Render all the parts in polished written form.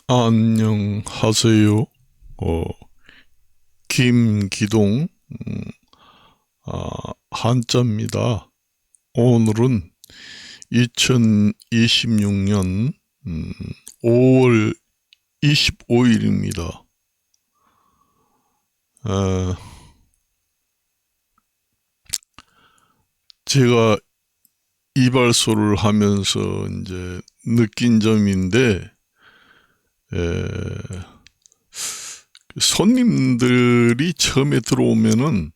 안녕하세요. 어, 김기동, 한자입니다. 오늘은 2026년 5월 25일입니다. 제가 이발소를 하면서 이제 느낀 점인데, 손님들이 처음에 들어오면은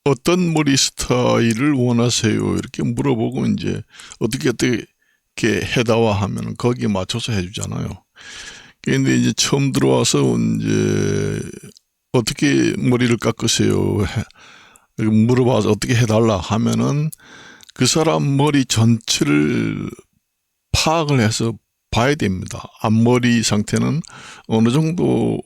어떤 머리 스타일을 원하세요? 이렇게 물어보고 이제 어떻게 해다와 하면 거기에 맞춰서 해주잖아요. 근데 이제 처음 들어와서 이제 어떻게 머리를 깎으세요? 물어봐서 어떻게 해달라 하면은 그 사람 머리 전체를 파악을 해서 봐야 됩니다. 앞머리 상태는 어느 정도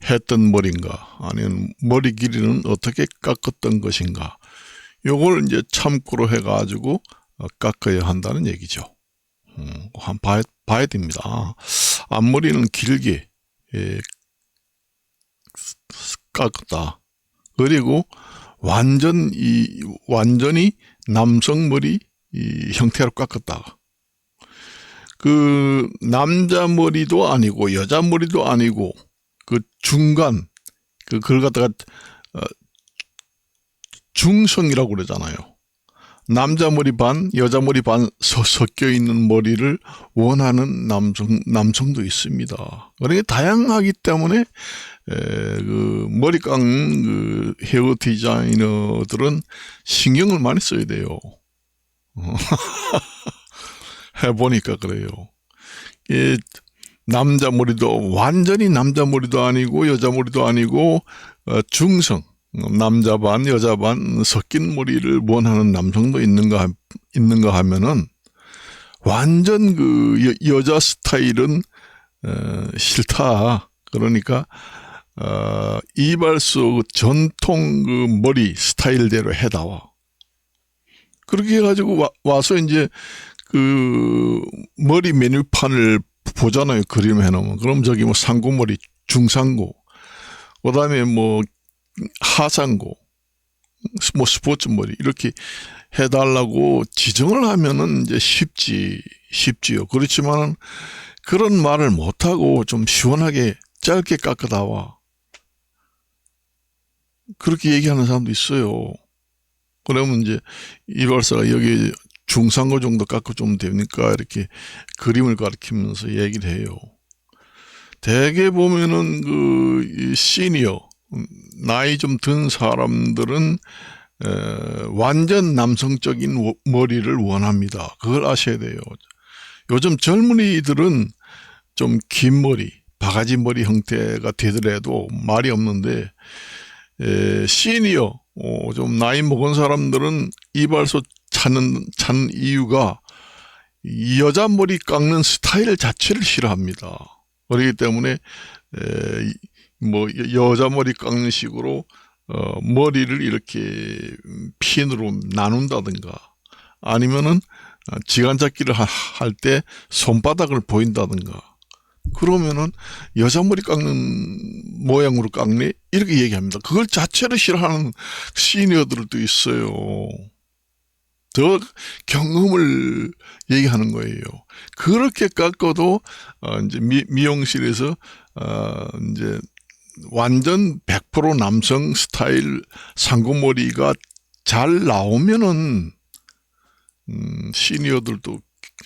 했던 머리인가, 아니면 머리 길이는 어떻게 깎았던 것인가, 요걸 이제 참고로 해가지고 깎아야 한다는 얘기죠. 한번 봐야 됩니다. 앞머리는 길게 깎았다. 그리고 완전히 남성 머리 형태로 깎았다. 그 남자 머리도 아니고 여자 머리도 아니고 그 중간, 그걸 갖다가 중성이라고 그러잖아요. 남자 머리 반, 여자 머리 반 섞여 있는 머리를 원하는 남성도 있습니다. 그러니까 다양하기 때문에 그 머리 깎는 그 헤어 디자이너들은 신경을 많이 써야 돼요. 해보니까 그래요. 남자 머리도 완전히 남자 머리도 아니고 여자 머리도 아니고 중성, 남자 반 여자 반 섞인 머리를 원하는 남성도 있는가 하면은 완전 그 여자 스타일은 싫다. 그러니까 이발소 전통 그 머리 스타일대로 해다와. 그렇게 해가지고 와서 이제 그 머리 메뉴판을 보잖아요. 그림 해놓으면. 그럼 저기 뭐 상고머리, 중상고, 그 다음에 뭐 하상고, 뭐 스포츠머리 이렇게 해달라고 지정을 하면은 이제 쉽지요. 그렇지만 그런 말을 못하고 좀 시원하게 짧게 깎아다와. 그렇게 얘기하는 사람도 있어요. 그러면 이제 이발사가 여기 중상고 정도 깎아주면 되니까 이렇게 그림을 가리키면서 얘기를 해요. 대개 보면은 그 시니어, 나이 좀 든 사람들은 완전 남성적인 머리를 원합니다. 그걸 아셔야 돼요. 요즘 젊은이들은 좀 긴 머리, 바가지 머리 형태가 되더라도 말이 없는데, 시니어, 좀 나이 먹은 사람들은 이발소 찾는 이유가 여자 머리 깎는 스타일 자체를 싫어합니다. 그렇기 때문에 뭐 여자 머리 깎는 식으로 머리를 이렇게 핀으로 나눈다든가, 아니면은 지간잡기를 할 때 손바닥을 보인다든가, 그러면은 여자 머리 깎는 모양으로 깎네? 이렇게 얘기합니다. 그걸 자체를 싫어하는 시니어들도 있어요. 더 경험을 얘기하는 거예요. 그렇게 깎아도 이제 미용실에서 이제 완전 100% 남성 스타일 상고머리가 잘 나오면은 시니어들도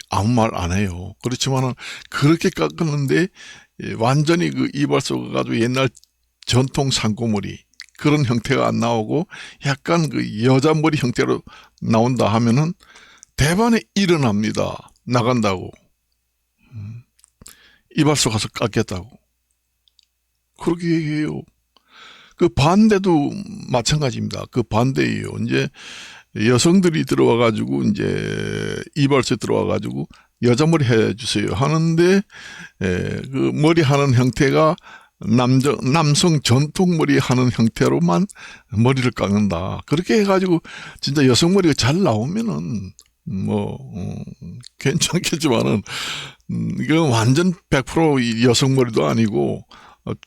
아무 말 안 해요. 그렇지만 그렇게 깎았는데 완전히 그 이발소 가지고 옛날 전통 상고머리 그런 형태가 안 나오고 약간 그 여자 머리 형태로 나온다 하면은 대반에 일어납니다. 나간다고. 이발소 가서 깎겠다고. 그렇게 얘기해요. 그 반대도 마찬가지입니다. 그 반대예요. 이제 여성들이 들어와가지고 이제 이발소에 들어와가지고 여자 머리 해주세요 하는데 그 머리 하는 형태가 남성 전통 머리 하는 형태로만 머리를 깎는다. 그렇게 해가지고 진짜 여성 머리가 잘 나오면은 뭐 괜찮겠지만은 이건 완전 100% 여성 머리도 아니고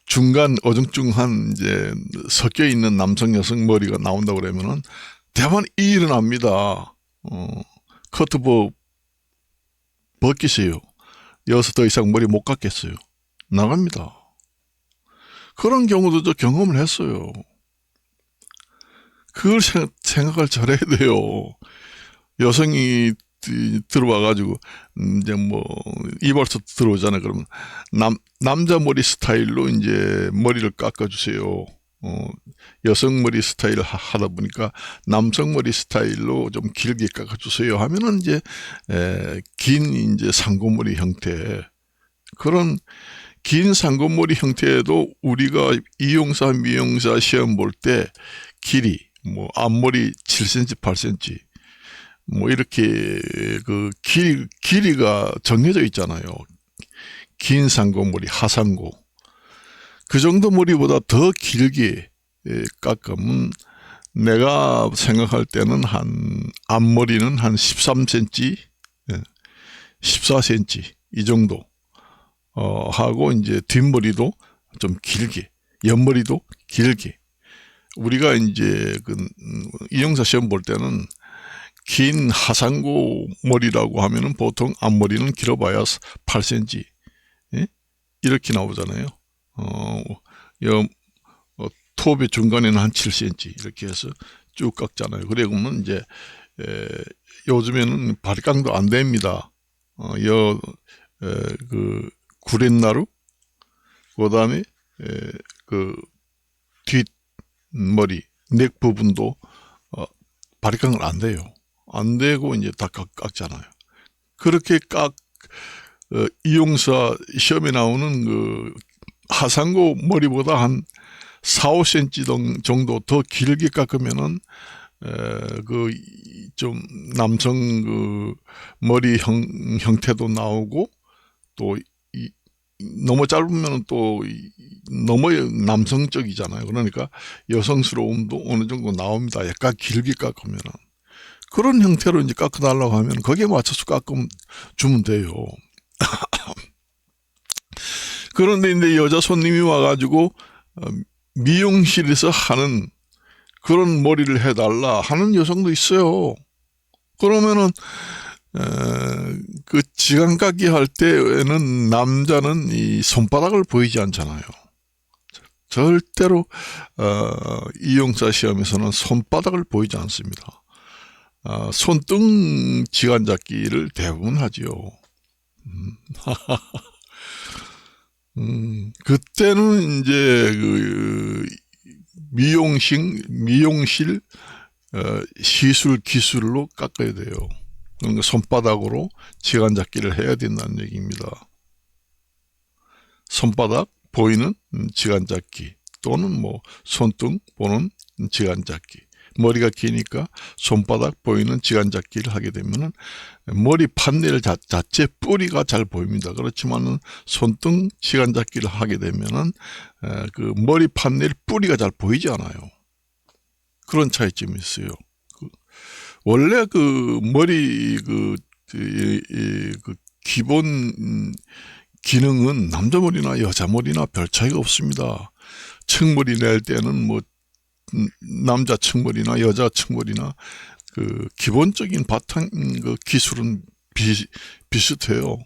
중간 어중중한 이제 섞여 있는 남성 여성 머리가 나온다 그러면은 대만 일어납니다. 커트 벗기세요. 여기서 더 이상 머리 못 깎겠어요. 나갑니다. 그런 경우도 저 경험을 했어요. 그걸 생각을 잘해야 돼요. 여성이 들어와가지고 이제 뭐 이발소 들어오잖아요. 그러면 남자 머리 스타일로 이제 머리를 깎아주세요. 여성 머리 스타일 하다 보니까 남성 머리 스타일로 좀 길게 깎아주세요 하면은 이제 긴 이제 상고머리 형태, 그런 긴 상고머리 형태에도 우리가 이용사 미용사 시험 볼 때 길이 뭐 앞머리 7cm 8cm 뭐 이렇게 그 길이가 정해져 있잖아요. 긴 상고머리 하상고, 그 정도 머리보다 더 길게 깎으면 내가 생각할 때는 앞머리는 한 13cm 14cm 이 정도 하고 이제 뒷머리도 좀 길게, 옆머리도 길게. 우리가 이제 그 이용사 시험 볼 때는 긴 하상고 머리라고 하면은 보통 앞머리는 길어봐야 8cm 이렇게 나오잖아요. 톱의 중간에는 한 7cm 이렇게 해서 쭉 깎잖아요. 그러면 이제 요즘에는 바리깡도 안 됩니다. 그 구렛나루, 그 다음에 그 뒷머리 넥 부분도 바리깡을 안 돼요. 안 되고 이제 다 깎잖아요. 그렇게 이용사 시험에 나오는 그 하상고 머리보다 한 4, 5cm 정도 더 길게 깎으면은 그 좀 남성 그 머리 형태도 나오고, 또 너무 짧으면 또 너무 남성적이잖아요. 그러니까 여성스러움도 어느 정도 나옵니다. 약간 길게 깎으면은. 그런 형태로 이제 깎아달라고 하면 거기에 맞춰서 깎아주면 돼요. 그런데 이제 여자 손님이 와가지고 미용실에서 하는 그런 머리를 해달라 하는 여성도 있어요. 그러면은 그 지간깎기 할 때에는 남자는 이 손바닥을 보이지 않잖아요. 절대로 이용사 시험에서는 손바닥을 보이지 않습니다. 손등 지간잡기를 대부분 하지요. 그때는 이제 그 미용실 시술 기술로 깎아야 돼요. 그러니까 손바닥으로 지간잡기를 해야 된다는 얘기입니다. 손바닥 보이는 지간잡기, 또는 뭐 손등 보는 지간잡기. 머리가 기니까 손바닥 보이는 지간잡기를 하게 되면은 머리 판넬 자체 뿌리가 잘 보입니다. 그렇지만은 손등 지간잡기를 하게 되면은 그 머리 판넬 뿌리가 잘 보이지 않아요. 그런 차이점이 있어요. 원래 그 머리 그 기본 기능은 남자 머리나 여자 머리나 별 차이가 없습니다. 층머리 낼 때는 뭐 남자 층머리나 여자 층머리나 그 기본적인 바탕 그 기술은 비슷해요.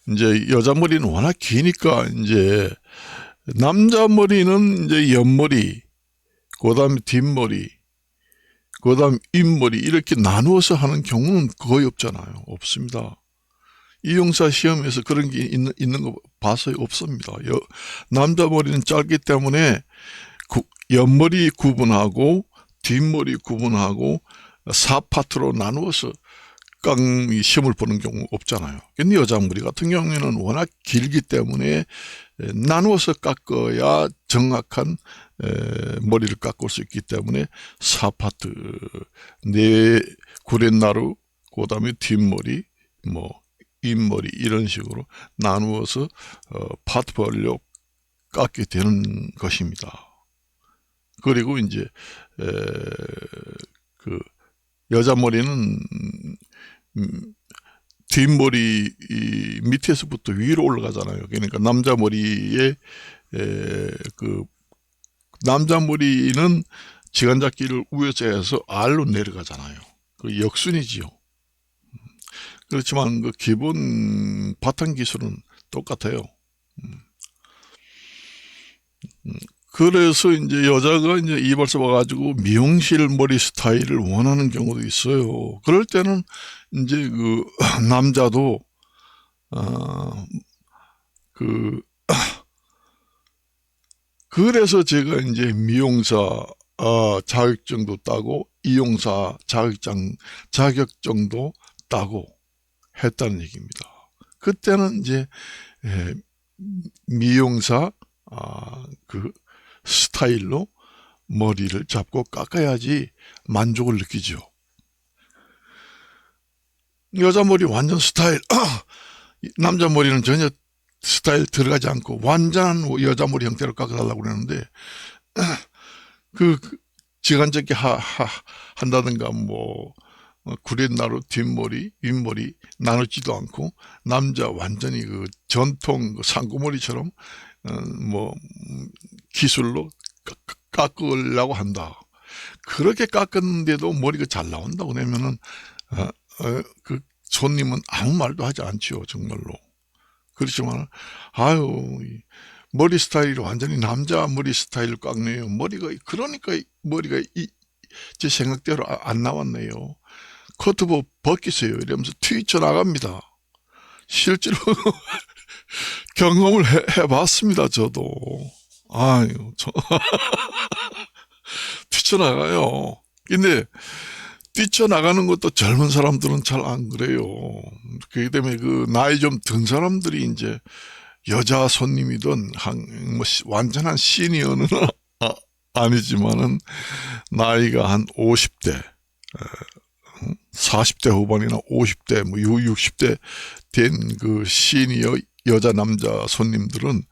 이제 여자 머리는 워낙 기니까 이제 남자 머리는 이제 옆머리, 그다음에 뒷머리, 그다음 윗머리 이렇게 나누어서 하는 경우는 거의 없잖아요. 없습니다. 이용사 시험에서 그런 게 있는 거 봐서요? 없습니다. 남자 머리는 짧기 때문에 옆머리 구분하고 뒷머리 구분하고 4파트로 나누어서 시험을 보는 경우 없잖아요. 근데 여자 머리 같은 경우에는 워낙 길기 때문에 나누어서 깎아야 정확한 머리를 깎을 수 있기 때문에 4파트, 구렛나루, 그 다음에 뒷머리, 뭐 윗머리 이런 식으로 나누어서 파트별로 깎게 되는 것입니다. 그리고 이제 그 여자 머리는 뒷머리 밑에서부터 위로 올라가잖아요. 그러니까 남자 머리에 그 남자 머리는 지간잡기를 위에서 해서 R로 내려가잖아요. 그 역순이지요. 그렇지만 그 기본 바탕 기술은 똑같아요. 그래서 이제 여자가 이제 이발소 와가지고 미용실 머리 스타일을 원하는 경우도 있어요. 그럴 때는 이제 그 남자도 그 그래서 제가 이제 미용사 자격증도 따고 이용사 자격증도 따고 했다는 얘기입니다. 그때는 이제 미용사 그 스타일로 머리를 잡고 깎아야지 만족을 느끼죠. 여자 머리 완전 스타일, 남자 머리는 전혀 스타일 들어가지 않고 완전한 여자 머리 형태로 깎아달라고 그러는데 그 지간접기 한다든가 뭐 구렛나루 뒷머리 윗머리 나누지도 않고 남자 완전히 그 전통 상고머리처럼 뭐 기술로 깎으려고 한다. 그렇게 깎았는데도 머리가 잘 나온다고 그러면은 그 손님은 아무 말도 하지 않지요, 정말로. 그렇지만 아유 머리 스타일이 완전히 남자 머리 스타일로 깎네요. 머리가 그러니까 머리가 제 생각대로 안 나왔네요. 커트보 벗기세요 이러면서 튀쳐 나갑니다. 실제로 경험을 해봤습니다. 저도 아유 뛰쳐나가요. 근데 뛰쳐나가는 것도 젊은 사람들은 잘 안 그래요. 그렇기 때문에 그 나이 좀 든 사람들이 이제 여자 손님이든 뭐 완전한 시니어는 아니지만은 나이가 한 50대 40대 후반이나 50대 뭐 60대 된 그 시니어 여자 남자 손님들은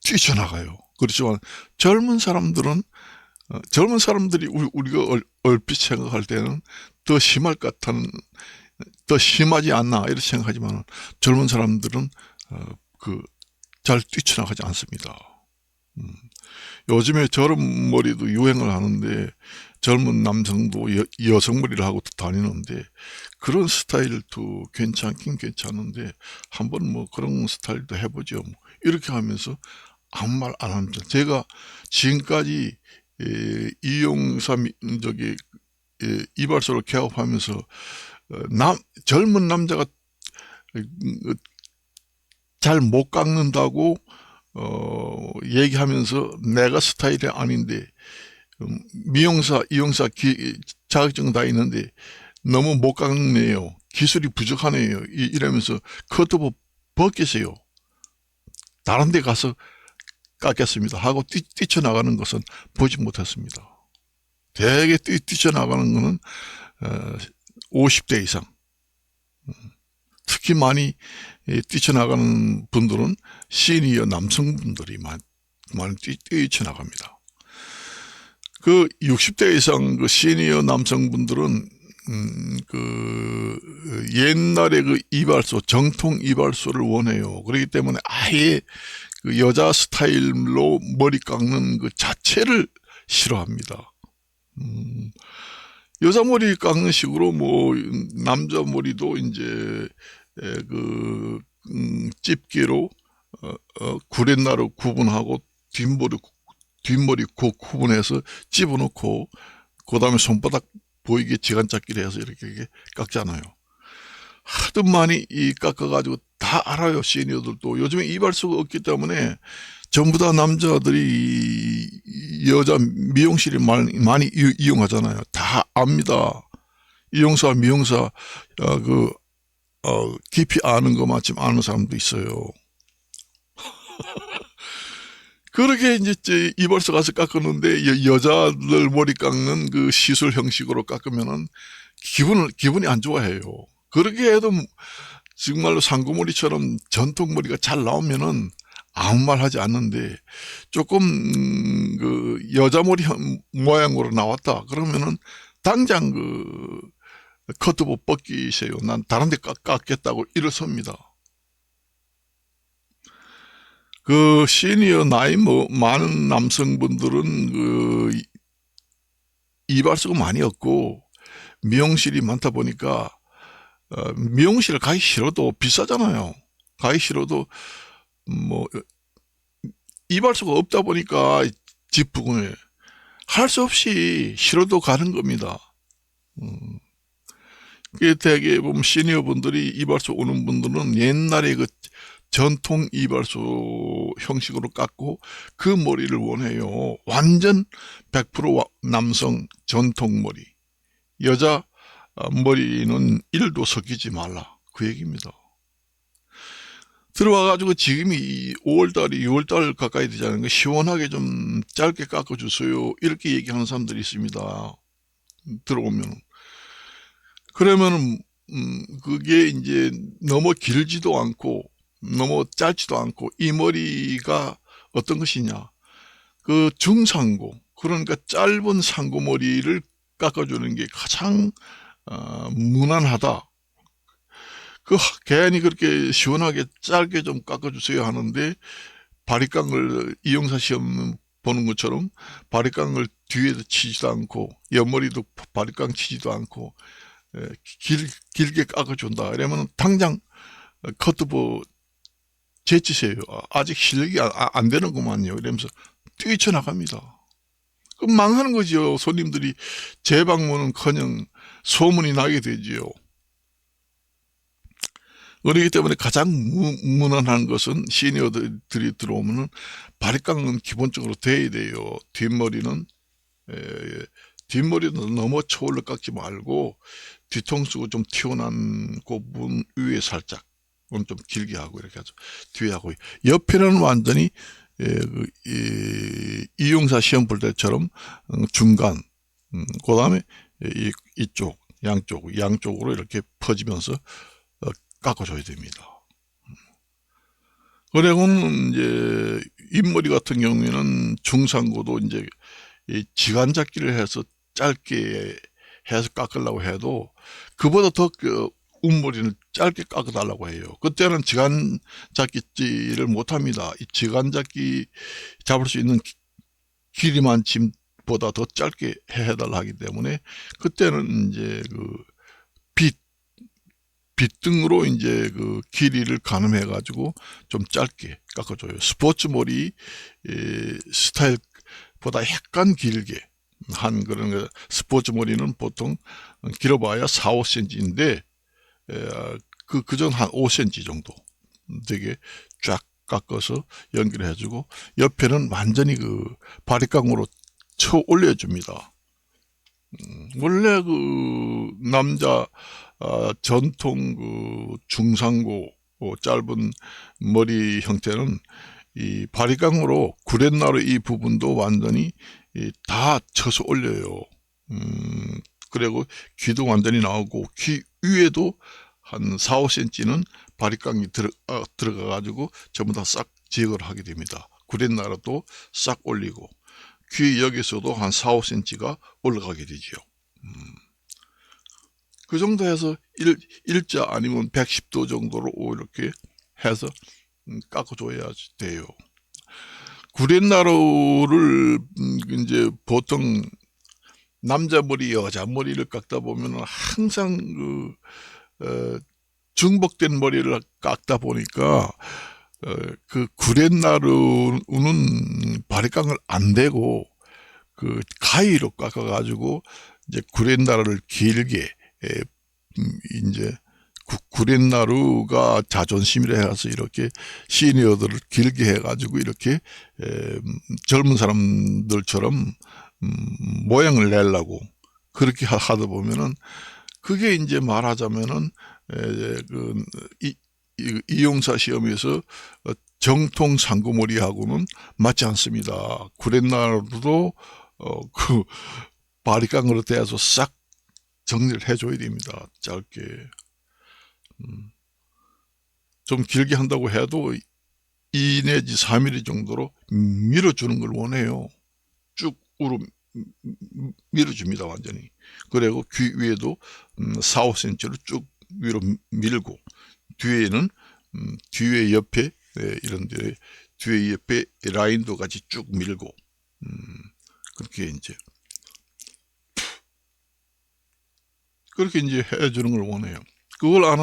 뛰쳐나가요. 그렇지만 젊은 사람들은 젊은 사람들이 우리가 얼핏 생각할 때는 더 심할 것 같은 더 심하지 않나 이렇게 생각하지만 젊은 사람들은 그 잘 뛰쳐나가지 않습니다. 요즘에 저런 머리도 유행을 하는데 젊은 남성도 여성 머리를 하고 다니는데 그런 스타일도 괜찮긴 괜찮은데 한번 뭐 그런 스타일도 해보죠. 뭐 이렇게 하면서 아무 말 안 합니다. 제가 지금까지 이용사 이발소를 개업하면서 젊은 남자가 잘 못 깎는다고 얘기하면서 내가 스타일이 아닌데 미용사 이용사 자격증 다 있는데 너무 못 깎네요. 기술이 부족하네요. 이러면서 커트보 벗기세요. 다른 데 가서 깎겠습니다 하고 뛰쳐나가는 것은 보지 못했습니다. 대개 뛰쳐나가는 것은 50대 이상, 특히 많이 뛰쳐나가는 분들은 시니어 남성분들이 많이 뛰쳐나갑니다. 그 60대 이상 그 시니어 남성분들은 그 옛날에 그 이발소 정통 이발소를 원해요. 그렇기 때문에 아예 그 여자 스타일로 머리 깎는 그 자체를 싫어합니다. 여자 머리 깎는 식으로 뭐 남자 머리도 이제 그 집게로 구렛나루 구분하고 뒷머리 구분해서 집어넣고 그 다음에 손바닥 보이게 지간잡기를 해서 이렇게 깎잖아요. 하도 많이 깎아가지고 다 알아요. 시니어들도 요즘에 이발소가 없기 때문에 전부 다 남자들이 여자 미용실이 많이 이용하잖아요. 다 압니다. 이용사 미용사 깊이 아는 것만큼 아는 사람도 있어요. 그렇게 이제 이발소 가서 깎았는데 여자들 머리 깎는 그 시술 형식으로 깎으면은 기분이 안 좋아해요. 그렇게 해도 정말로 상고머리처럼 전통머리가 잘 나오면은 아무 말 하지 않는데 조금 그 여자 머리 모양으로 나왔다 그러면은 당장 커트부 벗기세요. 난 다른 데 깎겠다고 일어섭니다. 시니어 나이 많은 남성분들은 이발소가 많이 없고 미용실이 많다 보니까 미용실을 가기 싫어도 비싸잖아요. 가기 싫어도 뭐 이발소가 없다 보니까 집 부근에 할 수 없이 싫어도 가는 겁니다. 대개 보면 시니어 분들이 이발소 오는 분들은 옛날에 전통 이발소 형식으로 깎고 그 머리를 원해요. 완전 100% 남성 전통 머리. 여자 머리는 1도 섞이지 말라. 그 얘기입니다. 들어와가지고 지금이 5월달이 6월달 가까이 되잖아요. 시원하게 좀 짧게 깎아주세요. 이렇게 얘기하는 사람들이 있습니다. 들어오면. 그러면은, 그게 이제 너무 길지도 않고, 너무 짧지도 않고, 이 머리가 어떤 것이냐. 중상고, 그러니까 짧은 상고머리를 깎아주는 게 가장, 무난하다. 괜히 그렇게 시원하게 짧게 좀 깎아주세요 하는데, 바리깡을 이용사 시험 보는 것처럼 바리깡을 뒤에도 치지도 않고, 옆머리도 바리깡 치지도 않고, 길게 깎아준다. 이러면 당장 커트부 제치세요. 아직 실력이 안 되는구만요. 이러면서 뛰쳐나갑니다. 그럼 망하는 거죠. 손님들이 재방문은커녕 소문이 나게 되지요. 그렇기 때문에 가장 무난한 것은 시니어들이 들어오면은 바리깡은 기본적으로 돼야 돼요. 뒷머리는 너무 초올려 깎지 말고 뒤통수가 좀 튀어나온 그 부분 위에 살짝 좀 길게 하고 이렇게 하죠. 뒤에 하고 옆에는 완전히 이용사 시험 볼 때처럼 중간 그 다음에 이쪽 양쪽으로 이렇게 퍼지면서 깎아줘야 됩니다. 그리고는 이제 윗머리 같은 경우에는 중상고도 이제 지간잡기를 해서 짧게 해서 깎으려고 해도 그보다 더 윗머리는 짧게 깎아달라고 해요. 그때는 지간잡기를 못합니다. 이 지간잡기 잡을 수 있는 길이만 짐보다 더 짧게 해달라 하기 때문에 그때는 이제 빗등으로 이제 길이를 가늠해 가지고 좀 짧게 깎아줘요. 스포츠 머리 스타일보다 약간 길게 한 그런 스포츠 머리는 보통 길어봐야 4, 5cm인데 그전 한 5cm 정도 되게 쫙 깎아서 연결을 해주고 옆에는 완전히 바리깡으로 쳐 올려줍니다. 원래 남자 전통 중상고 짧은 머리 형태는 이 바리깡으로 구렛나루 이 부분도 완전히 다 쳐서 올려요. 그리고 귀도 완전히 나오고 귀 위에도 한 4, 5cm는 바리깡이 들어가 가지고 전부 다 싹 제거를 하게 됩니다. 구렛나루도 싹 올리고 귀 여기서도 한 4, 5cm가 올라가게 되죠. 그 정도 해서 일자 아니면 110도 정도로 이렇게 해서 깎아줘야 돼요. 구렛나루를 이제 보통 남자 머리, 여자 머리를 깎다 보면 항상 중복된 머리를 깎다 보니까 구렛나루는 바리깡을 안 대고 가위로 깎아가지고 이제 구렛나루를 길게 이제 구렛나루가 자존심이라 해서 이렇게 시니어들을 길게 해가지고 이렇게 젊은 사람들처럼 모양을 내려고 그렇게 하다 보면은 그게 이제 말하자면은 이용사 시험에서 정통 상고머리하고는 맞지 않습니다. 구렛나루도 바리깡으로 대서 싹 정리를 해줘야 됩니다. 짧게. 좀 길게 한다고 해도 2 내지 3mm 정도로 밀어주는 걸 원해요. 쭉 밀어줍니다, 완전히. 그리고 귀 위에도 4, 5cm로 쭉 위로 밀고, 뒤에는 뒤에 옆에 이런 데 뒤에 옆에 라인도 같이 쭉 밀고, 그렇게 이제 해주는 걸 원해요. 그걸 안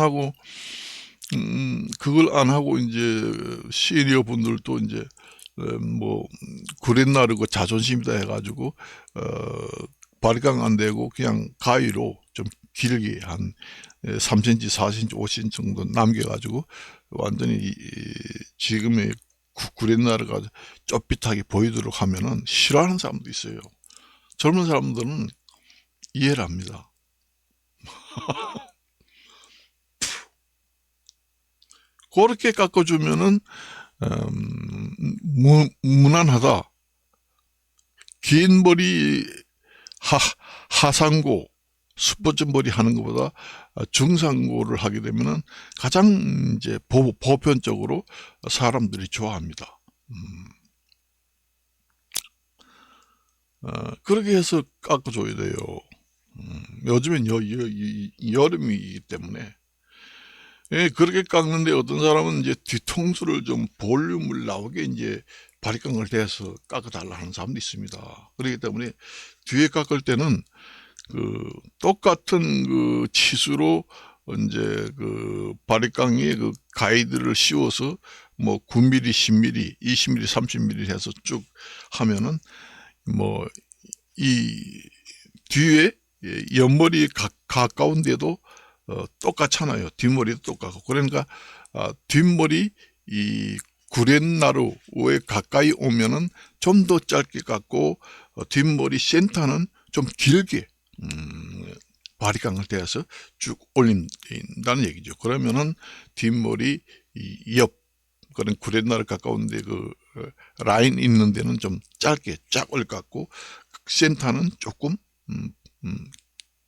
하고 이제 시니어 분들도 이제 뭐 구렛나루고 자존심이다 해가지고 바리깡 안 되고 그냥 가위로 좀 길게 한 3cm, 4cm, 5cm 정도 남겨가지고 완전히 지금의 구렛나루가 좁빗하게 보이도록 하면은 싫어하는 사람도 있어요. 젊은 사람들은 이해를 합니다. 그렇게 깎아주면은 무난하다. 긴 머리 하상고 스포츠 머리 하는 것보다 중상고를 하게 되면은 가장 이제 보편적으로 사람들이 좋아합니다. 그렇게 해서 깎아줘야 돼요. 요즘엔 여름이기 때문에. 예, 그렇게 깎는데 어떤 사람은 이제 뒤통수를 좀 볼륨을 나오게 이제 바리깡을 대서 깎아달라 하는 사람도 있습니다. 그렇기 때문에 뒤에 깎을 때는 그 똑같은 그 치수로 이제 그 바리깡에 그 가이드를 씌워서 뭐 9mm, 10mm, 20mm, 30mm 해서 쭉 하면은 뭐 이 뒤에 옆머리 가까운데도 똑같잖아요. 뒷머리도 똑같고. 그러니까 뒷머리 이 구렛나루에 가까이 오면은 좀 더 짧게 깎고 뒷머리 센터는 좀 길게 바리깡을 대서 쭉 올린다는 얘기죠. 그러면은 뒷머리 옆 그런 구렛나루 가까운데 그 라인 있는 데는 좀 짧게 쫙 올깎고 센터는 조금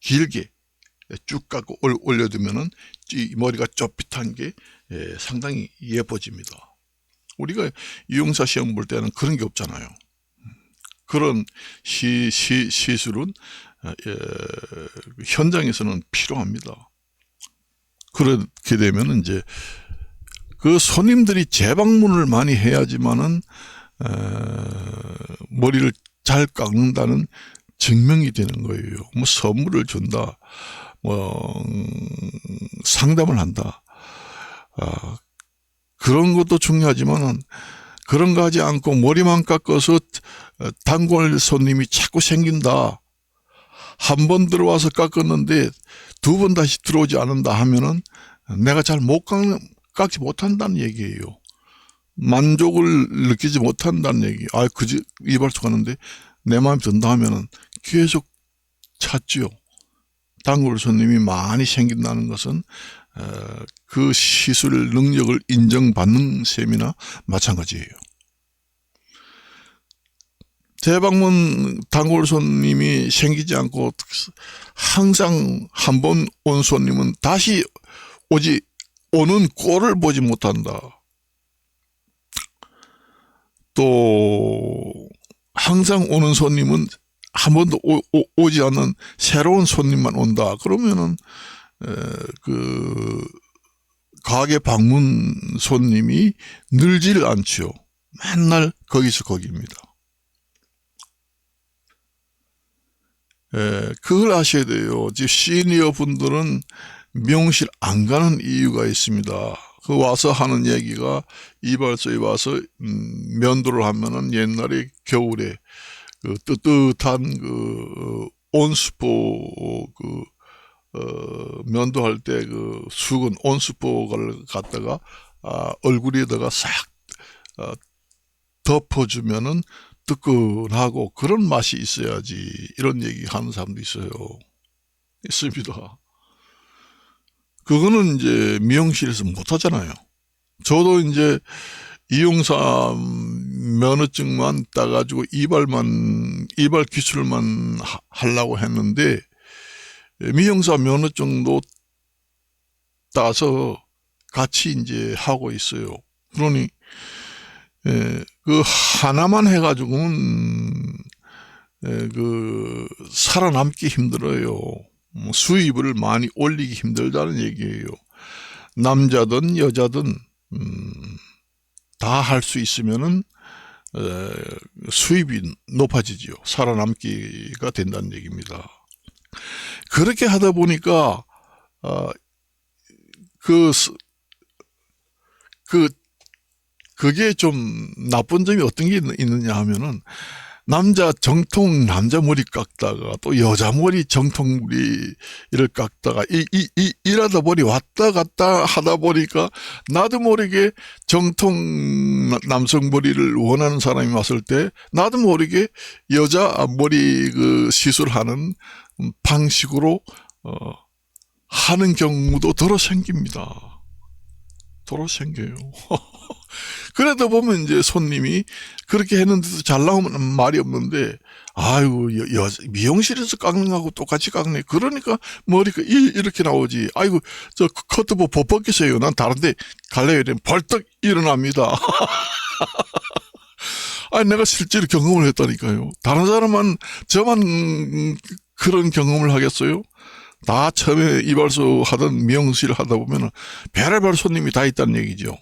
길게 쭉 깎고 올려두면은 이 머리가 좁빗한 게 상당히 예뻐집니다. 우리가 이용사 시험 볼 때는 그런 게 없잖아요. 그런 시술은 현장에서는 필요합니다. 그렇게 되면 이제 그 손님들이 재방문을 많이 해야지만은 머리를 잘 깎는다는 증명이 되는 거예요. 뭐 선물을 준다, 뭐 상담을 한다. 그런 것도 중요하지만은 그런 거 하지 않고 머리만 깎아서 단골 손님이 자꾸 생긴다. 한 번 들어와서 깎았는데 2번 다시 들어오지 않는다 하면은 내가 잘 깎지 못한다는 얘기예요. 만족을 느끼지 못한다는 얘기. 그지 이발소 가는데 내 마음에 든다 하면은 계속 찾지요. 단골 손님이 많이 생긴다는 것은 그 시술 능력을 인정받는 셈이나 마찬가지예요. 재방문 단골 손님이 생기지 않고 항상 한 번 온 손님은 다시 오는 꼴을 보지 못한다. 또 항상 오는 손님은 한 번도 오지 않는 새로운 손님만 온다. 그러면은 그 가게 방문 손님이 늘질 않죠. 맨날 거기서 거기입니다. 그걸 아셔야 돼요. 시니어 분들은 미용실 안 가는 이유가 있습니다. 그 와서 하는 얘기가 이발소에 와서 면도를 하면은 옛날에 겨울에 그 뜨뜻한 그 온수포 면도할 때 그 수건 온수포를 갖다가 얼굴에다가 싹 덮어주면은 뜨끈하고 그런 맛이 있어야지 이런 얘기 하는 사람도 있습니다. 그거는 이제 미용실에서 못 하잖아요. 저도 이제 이용사 면허증만 따가지고 이발 기술만 하려고 했는데 미용사 면허증도 따서 같이 이제 하고 있어요. 그러니 그 하나만 해가지고는 살아남기 힘들어요. 수입을 많이 올리기 힘들다는 얘기예요. 남자든 여자든 다 할 수 있으면은 수입이 높아지죠. 살아남기가 된다는 얘기입니다. 그렇게 하다 보니까 그게 좀 나쁜 점이 어떤 게 있느냐 하면은 정통 남자 머리 깎다가 또 여자 머리 정통 머리를 깎다가 이러다 보니 왔다 갔다 하다 보니까 나도 모르게 정통 남성 머리를 원하는 사람이 왔을 때 나도 모르게 여자 머리 시술하는 방식으로 하는 경우도 들어 생깁니다. 들어 생겨요. 그러다 보면 이제 손님이 그렇게 했는데도 잘 나오면 말이 없는데, 아이고, 미용실에서 깎는 거하고 똑같이 깎네. 그러니까 머리가 이렇게 나오지. 아이고, 저 커트보 벗겠어요. 난 다른데 갈래요. 이러면 벌떡 일어납니다. 아니, 내가 실제로 경험을 했다니까요. 다른 사람은 저만 그런 경험을 하겠어요? 다 처음에 이발소 하던 미용실 하다 보면 별의별 손님이 다 있다는 얘기죠.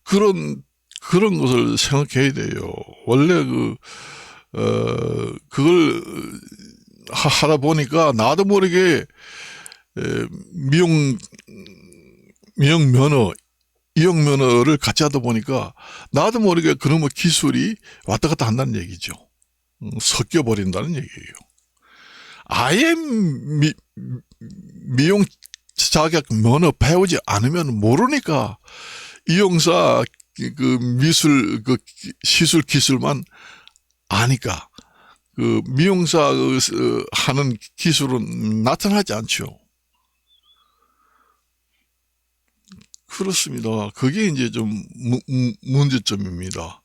그런 것을 생각해야 돼요. 원래 그걸 하다 보니까 나도 모르게 미용 면허를 같이 하다 보니까 나도 모르게 그놈의 기술이 왔다 갔다 한다는 얘기죠. 섞여 버린다는 얘기예요. 아예 미용 자격 면허 배우지 않으면 모르니까 이용사 시술 기술만 아니까 미용사 하는 기술은 나타나지 않죠. 그렇습니다. 그게 이제 좀 문제점입니다.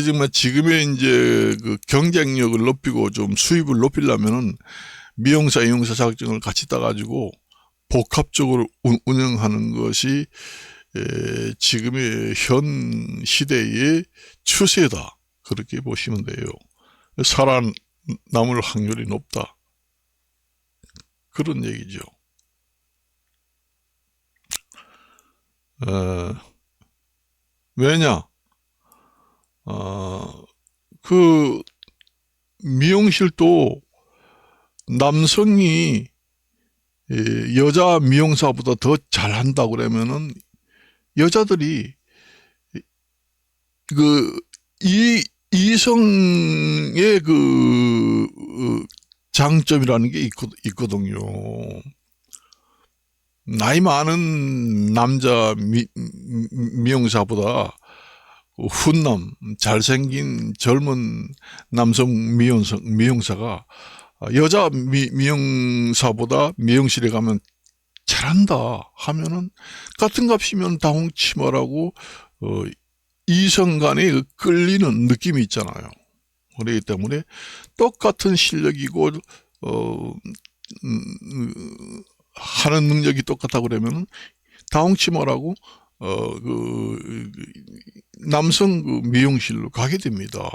정말 지금의 이제 경쟁력을 높이고 좀 수입을 높이려면은 미용사, 이용사 자격증을 같이 따가지고 복합적으로 운영하는 것이 지금의 현 시대의 추세다. 그렇게 보시면 돼요. 살아남을 확률이 높다. 그런 얘기죠. 왜냐? 미용실도 남성이 여자 미용사보다 더 잘한다고 그러면은 여자들이 이성의 장점이라는 게 있거든요. 나이 많은 남자 미용사보다 훈남, 잘생긴 젊은 남성 미용사가 여자 미용사보다 미용실에 가면 잘한다 하면은 같은 값이면 다홍치마라고 이성 간에 끌리는 느낌이 있잖아요. 그렇기 때문에 똑같은 실력이고 하는 능력이 똑같다고 그러면은 다홍치마라고 남성 미용실로 가게 됩니다.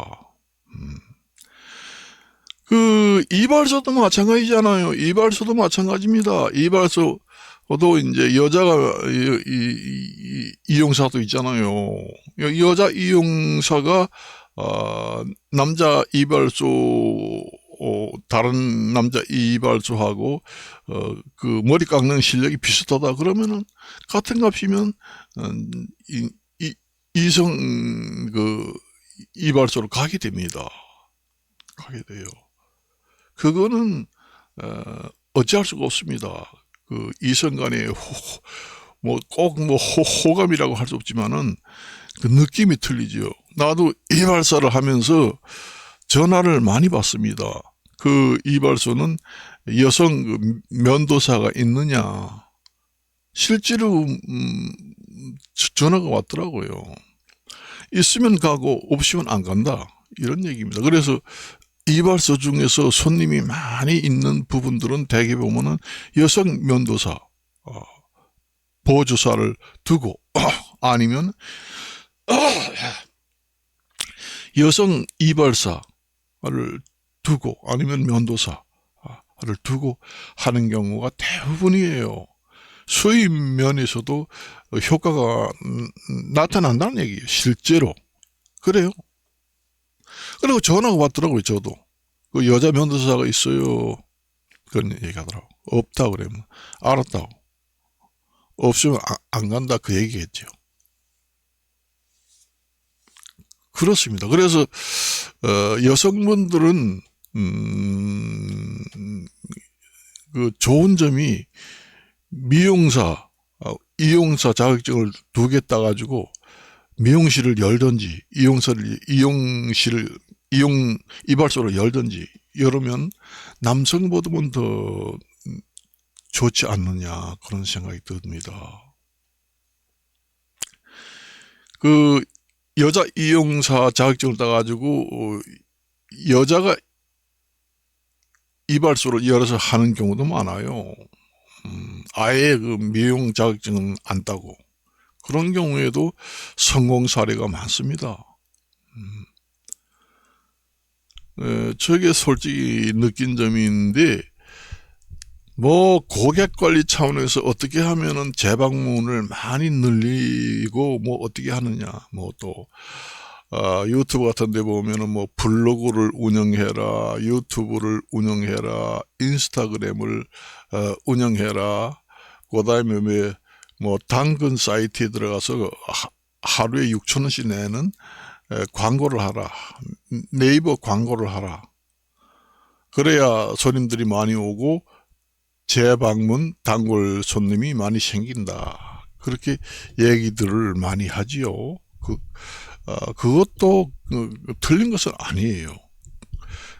이발소도 마찬가지잖아요. 이발소도 마찬가지입니다. 이발소도 이제 여자가 이용사도 있잖아요. 여자 이용사가 남자 이발소 다른 남자 이발소하고 머리 깎는 실력이 비슷하다 그러면은 같은 값이면 이성 이발소로 가게 됩니다. 가게 돼요. 그거는 어찌할 수가 없습니다. 이성 간의 꼭 호감이라고 할 수 없지만은 그 느낌이 틀리죠. 나도 이발사를 하면서 전화를 많이 받습니다. 그 이발소는 여성 면도사가 있느냐. 실제로 전화가 왔더라고요. 있으면 가고 없으면 안 간다. 이런 얘기입니다. 그래서 이발소 중에서 손님이 많이 있는 부분들은 대개 보면은 여성 면도사, 보조사를 두고 아니면 여성 이발사를 두고 아니면 면도사를 두고 하는 경우가 대부분이에요. 수입 면에서도 효과가 나타난다는 얘기예요. 실제로. 그래요. 그리고 전화가 왔더라고요. 저도. 그 여자 면도사가 있어요. 그런 얘기 하더라고. 없다 그러면 알았다고. 없으면 안 간다 그 얘기겠죠. 그렇습니다. 그래서 여성분들은 그 좋은 점이 미용사, 이용사 자격증을 2개 따가지고 미용실을 열든지 이발소를 열든지 이러면 남성보다는 더 좋지 않느냐 그런 생각이 듭니다. 그 여자 이용사 자격증을 따가지고 여자가 이발소를 열어서 하는 경우도 많아요. 아예 그 미용 자격증은 안 따고 그런 경우에도 성공 사례가 많습니다. 저게 솔직히 느낀 점이 있는데 뭐 고객 관리 차원에서 어떻게 하면은 재방문을 많이 늘리고 뭐 어떻게 하느냐 뭐 또 유튜브 같은 데 보면은 뭐 블로그를 운영해라, 유튜브를 운영해라, 인스타그램을 운영해라, 그 다음에 뭐 당근 사이트에 들어가서 하루에 6,000원씩 내는 광고를 하라, 네이버 광고를 하라. 그래야 손님들이 많이 오고 재방문 단골 손님이 많이 생긴다. 그렇게 얘기들을 많이 하지요. 그것도 틀린 것은 아니에요.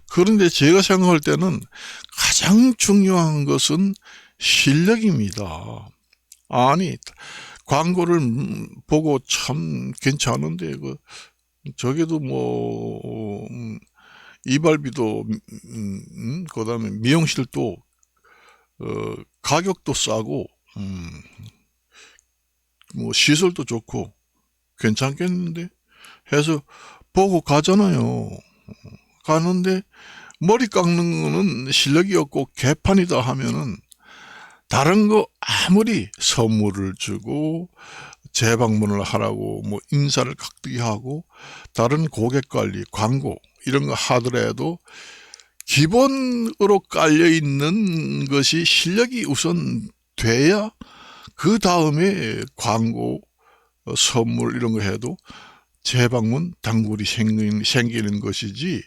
그런데 제가 생각할 때는 가장 중요한 것은 실력입니다. 아니, 광고를 보고 참 괜찮은데, 저게도 뭐, 이발비도, 그 다음에 미용실도, 가격도 싸고, 뭐, 시설도 좋고, 괜찮겠는데? 해서 보고 가잖아요. 가는데 머리 깎는 거는 실력이 없고 개판이다 하면은 다른 거 아무리 선물을 주고 재방문을 하라고 뭐 인사를 각득이 하고 다른 고객 관리, 광고 이런 거 하더라도 기본으로 깔려 있는 것이 실력이 우선 돼야 그 다음에 광고, 선물 이런 거 해도 재방문 단골이 생기는 것이지,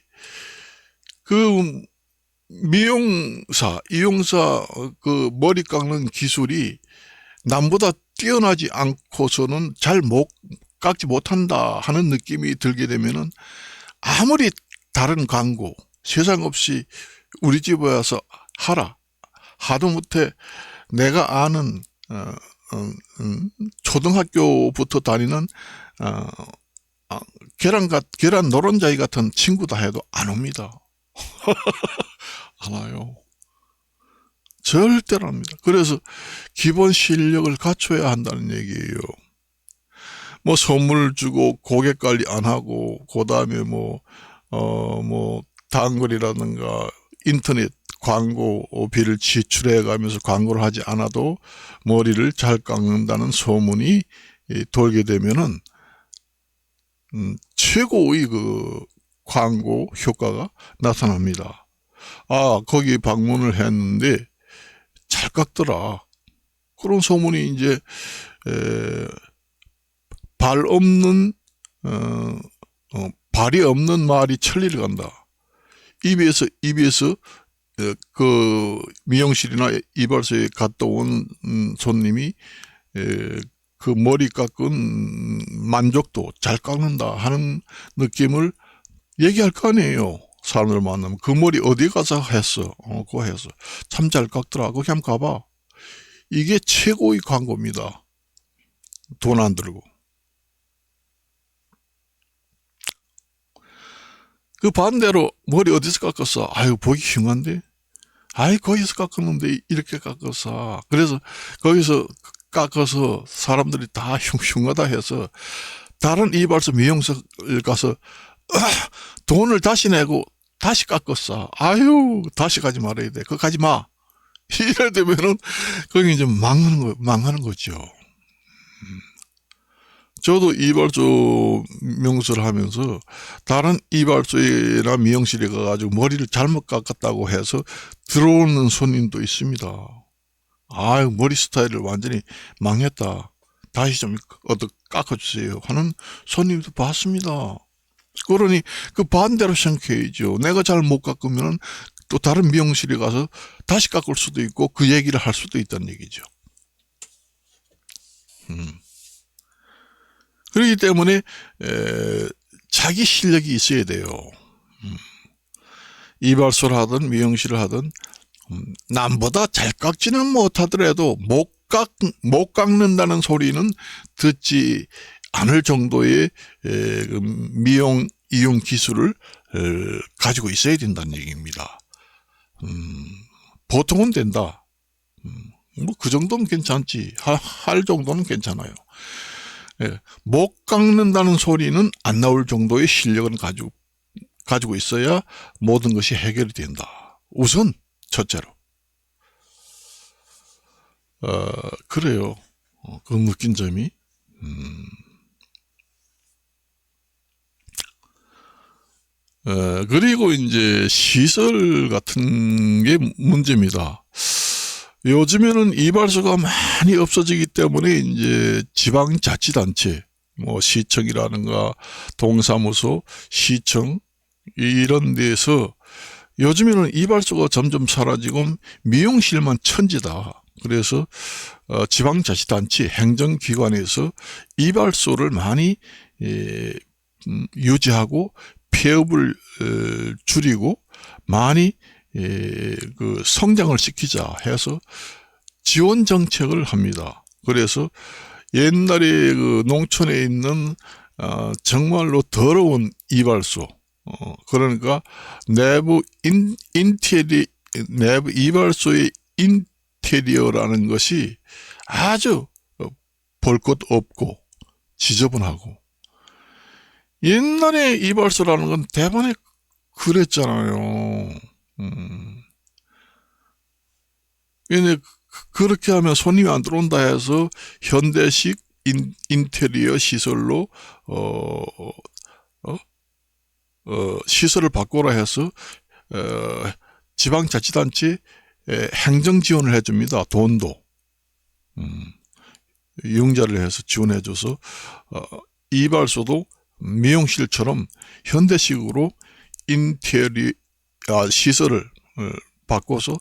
그 미용사, 이용사 그 머리 깎는 기술이 남보다 뛰어나지 않고서는 잘 깎지 못한다 하는 느낌이 들게 되면은 아무리 다른 광고 세상 없이 우리 집에 와서 하라 하도 못해 내가 아는 초등학교부터 다니는 계란 노른자이 같은 친구다 해도 안 옵니다. 안 와요. 절대로 안 합니다. 그래서 기본 실력을 갖춰야 한다는 얘기예요. 뭐 선물 주고 고객 관리 안 하고 그 다음에 뭐 단골이라든가 인터넷 광고비를 지출해 가면서 광고를 하지 않아도 머리를 잘 깎는다는 소문이 돌게 되면은 최고의 그 광고 효과가 나타납니다. 아, 거기 방문을 했는데 잘 깎더라. 그런 소문이 이제 발이 없는 말이 천리를 간다. 입에서 그 미용실이나 이발소에 갔다 온 손님이 그 머리 깎은 만족도 잘 깎는다 하는 느낌을 얘기할 거 아니에요. 사람들 만나면 그 머리 어디 가서 했어? 그거 했어. 참 잘 깎더라. 거기 한번 가봐. 이게 최고의 광고입니다. 돈 안 들고. 그 반대로 머리 어디서 깎았어? 아유, 보기 흉한데? 아이, 거기서 깎았는데 이렇게 깎았어. 그래서 거기서 깎아서 사람들이 다 흉흉하다 해서 다른 이발소 미용실 가서 돈을 다시 내고 다시 깎았어. 아유, 다시 가지 말아야 돼. 그거 가지 마. 이래 되면은 거기 이제 망하는 거죠. 저도 이발소 명수를 하면서 다른 이발소나 미용실에 가가지고 머리를 잘못 깎았다고 해서 들어오는 손님도 있습니다. 아유, 머리 스타일을 완전히 망했다. 다시 좀 깎아주세요 하는 손님도 봤습니다. 그러니 그 반대로 생각해야죠. 내가 잘 못 깎으면 또 다른 미용실에 가서 다시 깎을 수도 있고 그 얘기를 할 수도 있다는 얘기죠. 그렇기 때문에 자기 실력이 있어야 돼요. 이발소를 하든 미용실을 하든 남보다 잘 깎지는 못하더라도 못 깎는다는 소리는 듣지 않을 정도의 미용 이용 기술을 가지고 있어야 된다는 얘기입니다. 보통은 된다. 뭐 그 정도면 괜찮지. 할 정도는 괜찮아요. 못 깎는다는 소리는 안 나올 정도의 실력은 가지고 있어야 모든 것이 해결이 된다. 우선 첫째로. 그래요. 그 느낀 점이. 그리고 이제 시설 같은 게 문제입니다. 요즘에는 이발소가 많이 없어지기 때문에 이제 지방자치단체, 뭐 시청이라든가 동사무소, 시청 이런 데서 요즘에는 이발소가 점점 사라지고 미용실만 천지다. 그래서 지방자치단체 행정기관에서 이발소를 많이 유지하고 폐업을 줄이고 많이 그 성장을 시키자 해서 지원 정책을 합니다. 그래서 옛날에 그 농촌에 있는 정말로 더러운 이발소, 그러니까 내부 이발소의 인테리어라는 것이 아주 볼 것 없고 지저분하고, 옛날에 이발소라는 건 대번에 그랬잖아요. 근데 그렇게 하면 손님이 안 들어온다 해서 현대식 인테리어 시설로 시설을 바꾸라 해서 지방자치단체 행정 지원을 해줍니다. 돈도 융자를 해서 지원해줘서 이발소도 미용실처럼 현대식으로 인테리어 시설을 바꿔서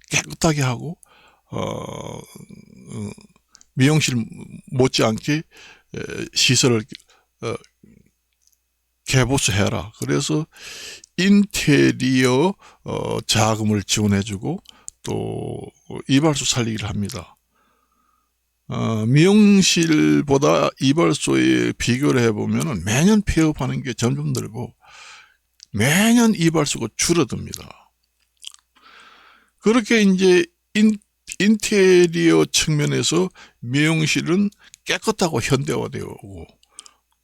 깨끗하게 하고 미용실 못지않게 시설을 개보수해라. 그래서 인테리어 자금을 지원해주고 또 이발소 살리기를 합니다. 미용실보다 이발소에 비교를 해보면 매년 폐업하는 게 점점 늘고 매년 이발소가 줄어듭니다. 그렇게 이제 인테리어 측면에서 미용실은 깨끗하고 현대화되어 오고,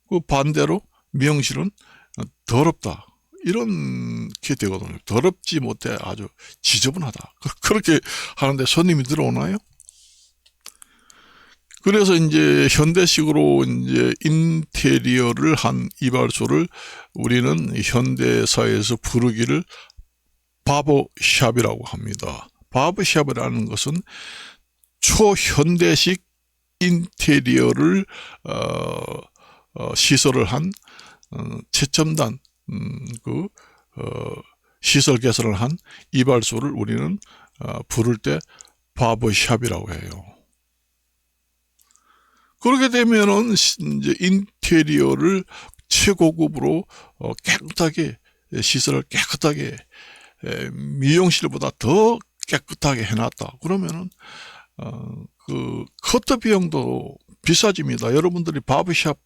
그 반대로 미용실은 더럽다. 이렇게 되거든요. 더럽지 못해 아주 지저분하다. 그렇게 하는데 손님이 들어오나요? 그래서 이제 현대식으로 이제 인테리어를 한 이발소를 우리는 현대사회에서 부르기를 바버샵이라고 합니다. 바버샵이라는 것은 초현대식 인테리어를 시설을 한 최첨단 시설 개설을 한 이발소를 우리는 부를 때 바버샵이라고 해요. 그렇게 되면은 이제 인테리어를 최고급으로 깨끗하게 시설을 깨끗하게 미용실보다 더 깨끗하게 해놨다. 그러면은 그 커트 비용도 비싸집니다. 여러분들이 바버샵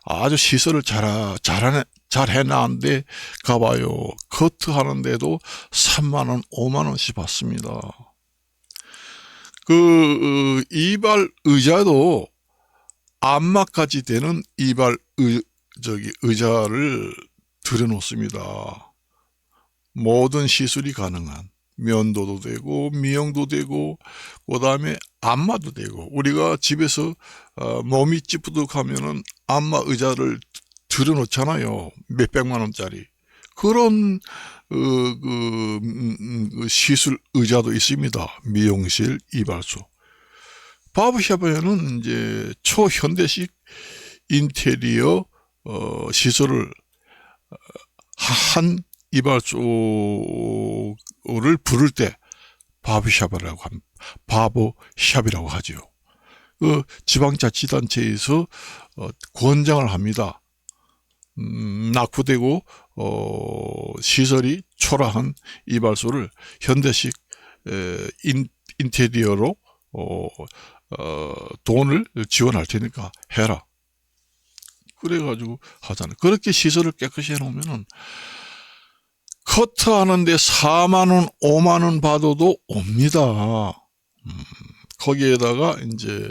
아주 시설을 잘 해놨는데 가봐요. 커트하는데도 3만원, 5만원씩 받습니다. 이발 의자도 안마까지 되는 이발 의자를 들여놓습니다. 모든 시술이 가능한 면도도 되고 미용도 되고 그 다음에 안마도 되고, 우리가 집에서 몸이 찌뿌둥하면은 안마 의자를 들여놓잖아요. 몇백만 원짜리. 그런 시술 의자도 있습니다. 미용실, 이발소. 바버샵에는 이제 초현대식 인테리어 시설을 한 이발소를 부를 때 바버샵이라고 하죠. 지방자치단체에서 권장을 합니다. 낙후되고 시설이 초라한 이발소를 현대식 인테리어로 돈을 지원할 테니까 해라. 그래가지고 하잖아요. 그렇게 시설을 깨끗이 해놓으면은 커트하는데 4만원, 5만원 받아도 옵니다. 거기에다가 이제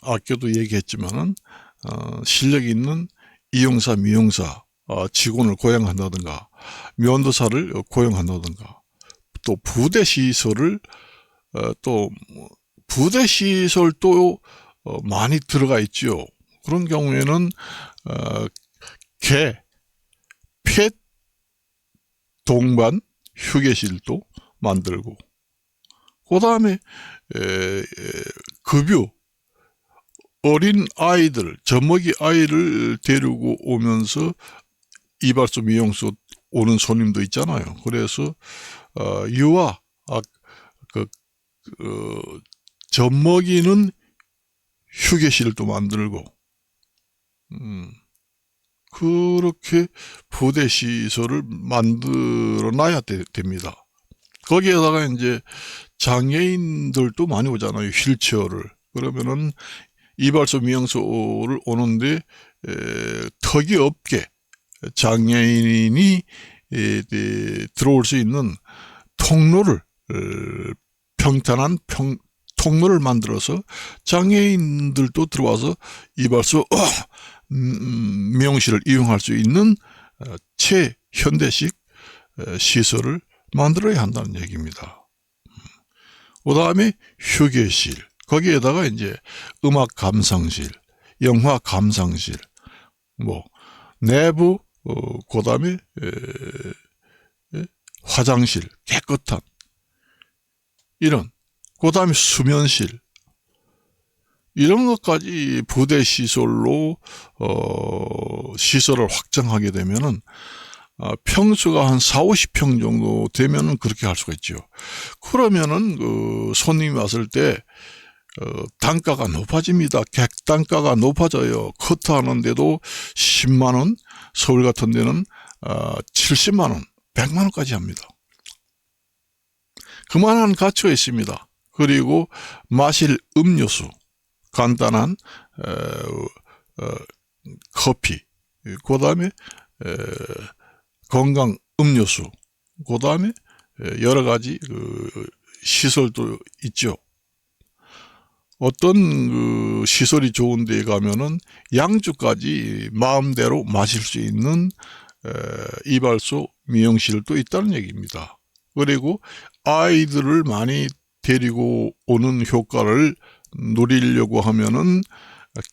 아껴도 얘기했지만은 실력 있는 이용사, 미용사, 직원을 고용한다든가 면도사를 고용한다든가, 또 부대시설을 부대시설도 많이 들어가 있죠. 그런 경우에는 펫 동반 휴게실도 만들고, 그 다음에 급유, 어린 아이들, 젖먹이 아이를 데리고 오면서 이발소, 미용소 오는 손님도 있잖아요. 그래서 유아, 젖먹이는 휴게실도 만들고, 그렇게 부대시설을 만들어 놔야 됩니다. 거기에다가 이제 장애인들도 많이 오잖아요. 휠체어를. 그러면은 이발소, 미용소를 오는데 턱이 없게 장애인이 들어올 수 있는 통로를, 평탄한 통로를 만들어서 장애인들도 들어와서 이발소, 미용실을 이용할 수 있는 최현대식 시설을 만들어야 한다는 얘기입니다. 그 다음에 휴게실, 거기에다가 이제 음악 감상실, 영화 감상실, 내부, 그 다음에 화장실, 깨끗한 이런, 그 다음에 수면실, 이런 것까지 부대시설로 시설을 확장하게 되면은 평수가 한 4, 50평 정도 되면은 그렇게 할 수가 있죠. 그러면은 손님이 왔을 때 단가가 높아집니다. 객단가가 높아져요. 커트하는데도 10만원, 서울 같은 데는 70만원, 100만원까지 합니다. 그만한 가치가 있습니다. 그리고 마실 음료수, 간단한 커피, 그 다음에 건강 음료수, 그 다음에 여러 가지 시설도 있죠. 어떤 시설이 좋은 데 가면은 양주까지 마음대로 마실 수 있는 이발소, 미용실도 있다는 얘기입니다. 그리고 아이들을 많이 데리고 오는 효과를 누리려고 하면은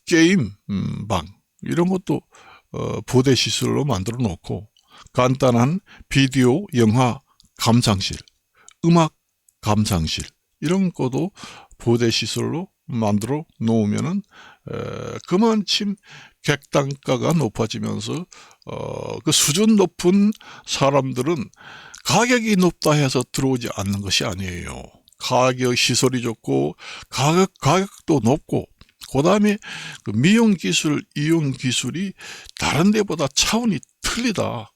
게임방, 이런 것도 부대 시설로 만들어 놓고, 간단한 비디오, 영화 감상실, 음악 감상실, 이런 것도 부대 시설로 만들어 놓으면은 그만큼 객단가가 높아지면서 그 수준 높은 사람들은 가격이 높다 해서 들어오지 않는 것이 아니에요. 가격, 시설이 좋고 가격도 높고, 그 다음에 미용 기술, 이용 기술이 다른 데보다 차원이 틀리다.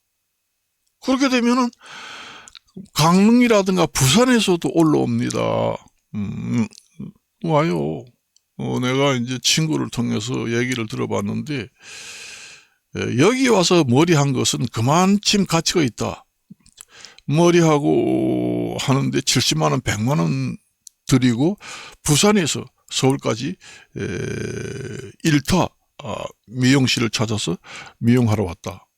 그렇게 되면은 강릉이라든가 부산에서도 올라옵니다. 와요. 내가 이제 친구를 통해서 얘기를 들어봤는데, 여기 와서 머리한 것은 그만큼 가치가 있다. 머리하고 하는데 70만 원, 100만 원 드리고 부산에서 서울까지 1타 미용실을 찾아서 미용하러 왔다.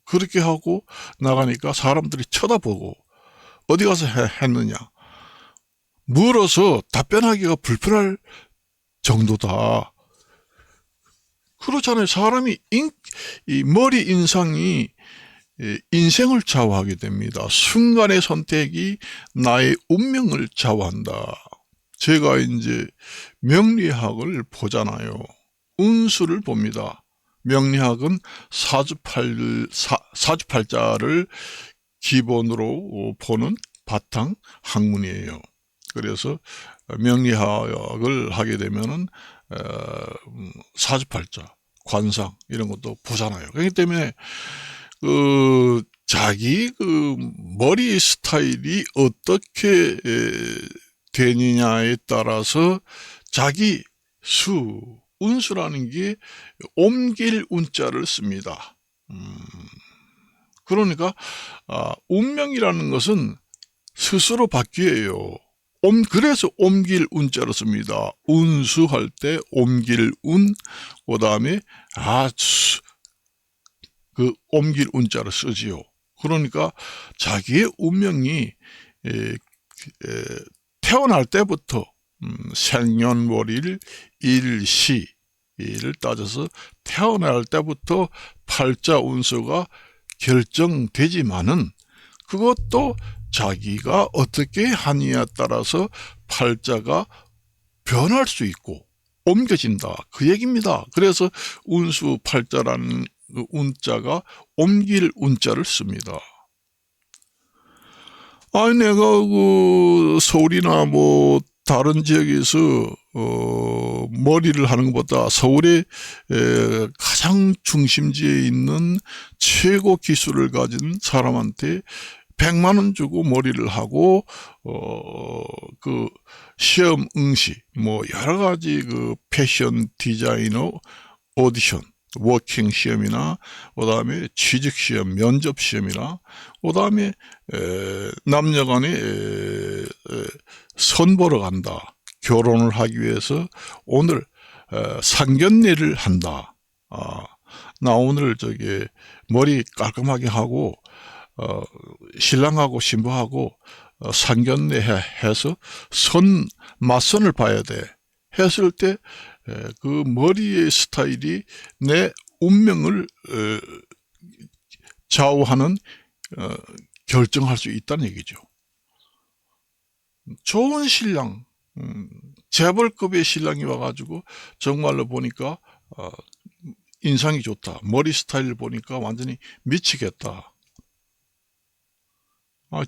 그렇게 하고 나가니까 사람들이 쳐다보고 어디 가서 했느냐. 물어서 답변하기가 불편할 정도다. 그렇잖아요. 사람이 이 머리 인상이 인생을 좌우하게 됩니다. 순간의 선택이 나의 운명을 좌우한다. 제가 이제 명리학을 보잖아요. 운수를 봅니다. 명리학은 사주팔자를 기본으로 보는 바탕 학문이에요. 그래서 명리학을 하게 되면은 사주팔자, 관상 이런 것도 보잖아요. 그렇기 때문에 자기 머리 스타일이 어떻게 되느냐에 따라서 자기 운수라는 게 옮길 운자를 씁니다. 그러니까 운명이라는 것은 스스로 바뀌어요. 그래서 옮길 운자를 씁니다. 운수할 때 옮길 운, 그 다음에 그 옮길 운자를 쓰지요. 그러니까 자기의 운명이 태어날 때부터 생년월일 일시를 따져서 태어날 때부터 팔자 운수가 결정되지만은 그것도 자기가 어떻게 하느냐에 따라서 팔자가 변할 수 있고 옮겨진다. 그 얘기입니다. 그래서 운수 팔자라는 그 운자가 옮길 운자를 씁니다. 내가 서울이나 뭐 다른 지역에서 머리를 하는 것보다 서울의 가장 중심지에 있는 최고 기술을 가진 사람한테 100만 원 주고 머리를 하고 시험 응시 뭐 여러 가지 패션 디자이너 오디션 워킹 시험이나 그다음에 취직 시험 면접 시험이나 그다음에 남녀 간에 선보러 간다. 결혼을 하기 위해서 오늘 상견례를 한다. 나 오늘 머리 깔끔하게 하고 신랑하고 신부하고 상견례 해서 맞선을 봐야 돼. 했을 때 그 머리의 스타일이 내 운명을 좌우하는 결정할 수 있다는 얘기죠. 좋은 신랑, 재벌급의 신랑이 와가지고 정말로 보니까 인상이 좋다. 머리 스타일을 보니까 완전히 미치겠다.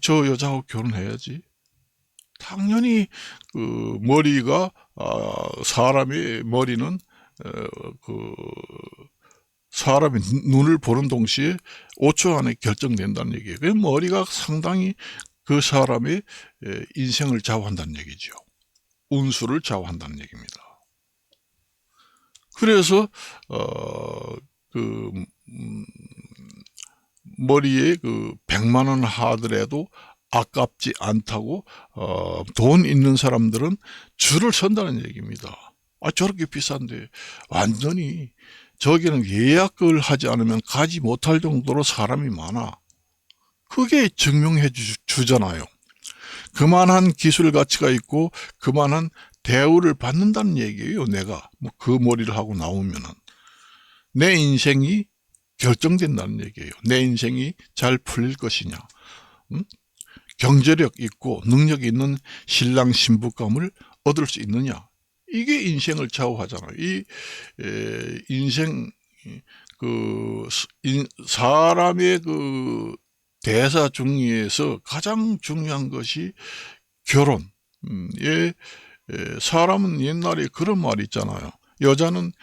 저 여자하고 결혼해야지. 당연히 머리가 사람의 머리는 사람의 눈을 보는 동시에 5초 안에 결정된다는 얘기예요. 그 머리가 상당히 그 사람의 인생을 좌우한다는 얘기죠. 운수를 좌우한다는 얘기입니다. 그래서 머리에 100만 원 하더라도 아깝지 않다고 돈 있는 사람들은 줄을 선다는 얘기입니다. 저렇게 비싼데 완전히 저기는 예약을 하지 않으면 가지 못할 정도로 사람이 많아. 그게 증명해 주잖아요. 그만한 기술 가치가 있고 그만한 대우를 받는다는 얘기예요. 내가 그 머리를 하고 나오면은 내 인생이 결정된다는 얘기예요. 내 인생이 잘 풀릴 것이냐, 경제력 있고 능력 있는 신랑 신부감을 얻을 수 있느냐. 이게 인생을 좌우하잖아요. 이 인생 사람의 대사 중에서 가장 중요한 것이 결혼. 사람은 옛날에 그런 말이 있잖아요. 여자는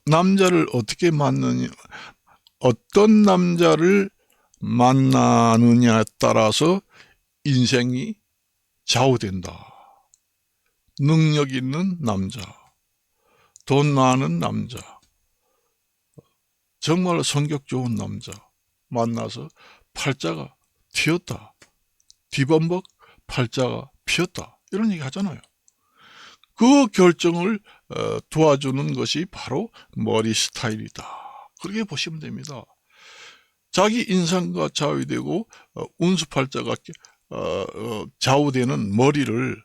남자를 어떻게 만느냐, 어떤 남자를 만나느냐에 따라서 인생이 좌우된다. 능력 있는 남자, 돈 많은 남자, 정말 성격 좋은 남자 만나서 팔자가 튀었다. 뒤범벅 팔자가 피었다. 이런 얘기 하잖아요. 그 결정을 도와주는 것이 바로 머리 스타일이다. 그렇게 보시면 됩니다. 자기 인상과 좌우되고 운수팔자가 좌우되는 머리를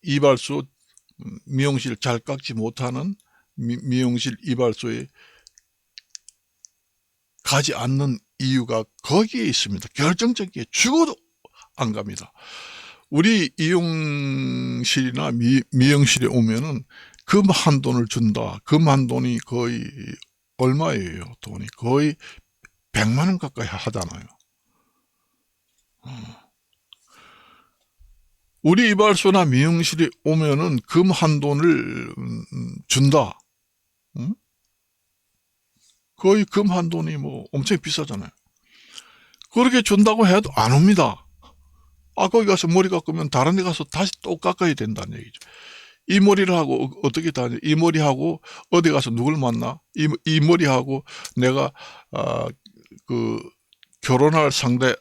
이발소 미용실 잘 깎지 못하는 미용실 이발소에 가지 않는 이유가 거기에 있습니다. 결정적이게 죽어도 안 갑니다. 우리 이용실이나 미용실에 오면은 금 한 돈을 준다. 금 한 돈이 거의 얼마예요? 돈이 거의 100만 원 가까이 하잖아요. 우리 이발소나 미용실에 오면은 금 한 돈을 준다. 거의 금 한 돈이 뭐 엄청 비싸잖아요. 그렇게 준다고 해도 안 옵니다. 거기 가서 머리 깎으면 다른 데 가서 다시 또 깎아야 된다는 얘기죠. 이 머리를 하고 어떻게 다니? 이 머리하고 어디 가서 누굴 만나? 이 머리하고 내가 그 결혼할 상대자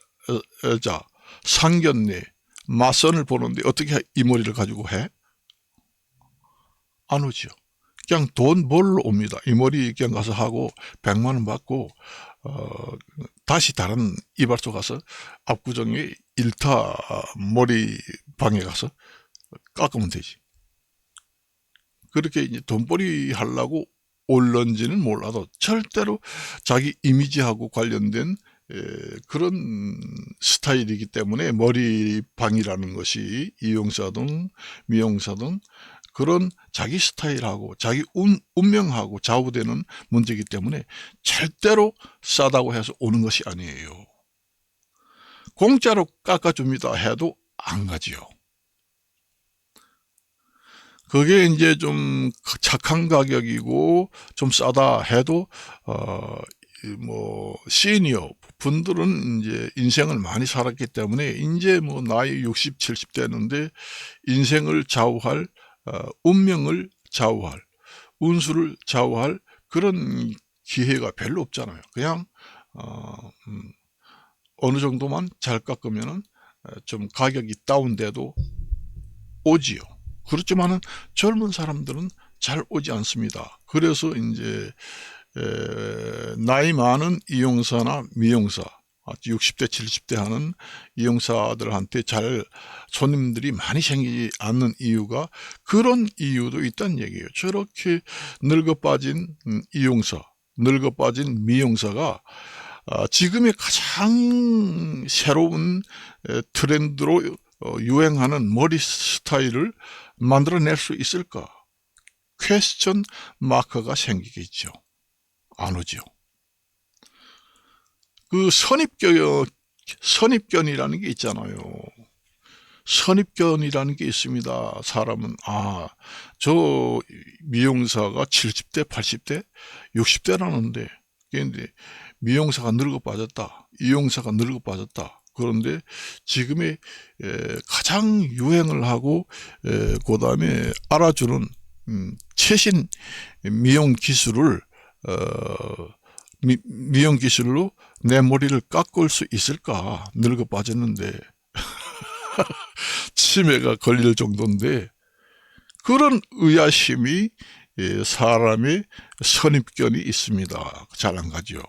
상견례 맞선을 보는데 어떻게 이 머리를 가지고 해? 안 오죠. 그냥 돈 벌러 옵니다. 이 머리 그냥 가서 하고 100만 원 받고 다시 다른 이발소 가서 압구정에 1타 머리 방에 가서 깎으면 되지. 그렇게 이제 돈벌이 하려고 올런지는 몰라도 절대로 자기 이미지하고 관련된 그런 스타일이기 때문에 머리방이라는 것이 이용사든 미용사든 그런 자기 스타일하고 자기 운명하고 좌우되는 문제이기 때문에 절대로 싸다고 해서 오는 것이 아니에요. 공짜로 깎아줍니다 해도 안 가지요. 그게 이제 좀 착한 가격이고 좀 싸다 해도 뭐 시니어 분들은 이제 인생을 많이 살았기 때문에 이제 뭐 나이 60, 70 되는데 인생을 좌우할 운명을 좌우할 운수를 좌우할 그런 기회가 별로 없잖아요. 그냥 어느 정도만 잘 깎으면은 좀 가격이 다운돼도 오지요. 그렇지만은 젊은 사람들은 잘 오지 않습니다. 그래서 이제 나이 많은 이용사나 미용사 60대 70대 하는 이용사들한테 잘 손님들이 많이 생기지 않는 이유가 그런 이유도 있다는 얘기예요. 저렇게 늙어 빠진 이용사 늙어 빠진 미용사가 지금의 가장 새로운 트렌드로 유행하는 머리 스타일을 만들어낼 수 있을까? 퀘스천 마크가 생기겠죠. 안 오죠. 그 선입견이라는 게 있잖아요. 선입견이라는 게 있습니다. 사람은 저 미용사가 70대, 80대, 60대라는데 근데 미용사가 늙어 빠졌다. 이용사가 늙어 빠졌다. 그런데 지금의 가장 유행을 하고 그 다음에 알아주는 최신 미용 기술을 미용 기술로 내 머리를 깎을 수 있을까? 늙어 빠졌는데 치매가 걸릴 정도인데 그런 의아심이 사람의 선입견이 있습니다. 잘 안 가죠.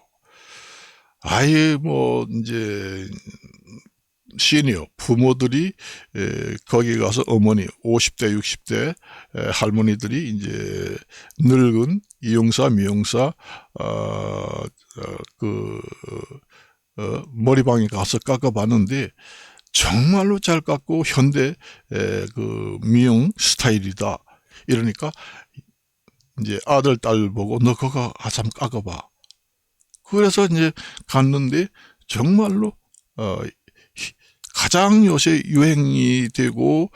아예 뭐 이제 시니어 부모들이 거기 가서 어머니 50대 60대 할머니들이 이제 늙은 이용사 미용사 머리방에 가서 깎아봤는데 정말로 잘 깎고 현대 그 미용 스타일이다. 이러니까 이제 아들 딸 보고 너 그거 한번 깎아봐. 그래서 이제 갔는데 정말로 가장 요새 유행이 되고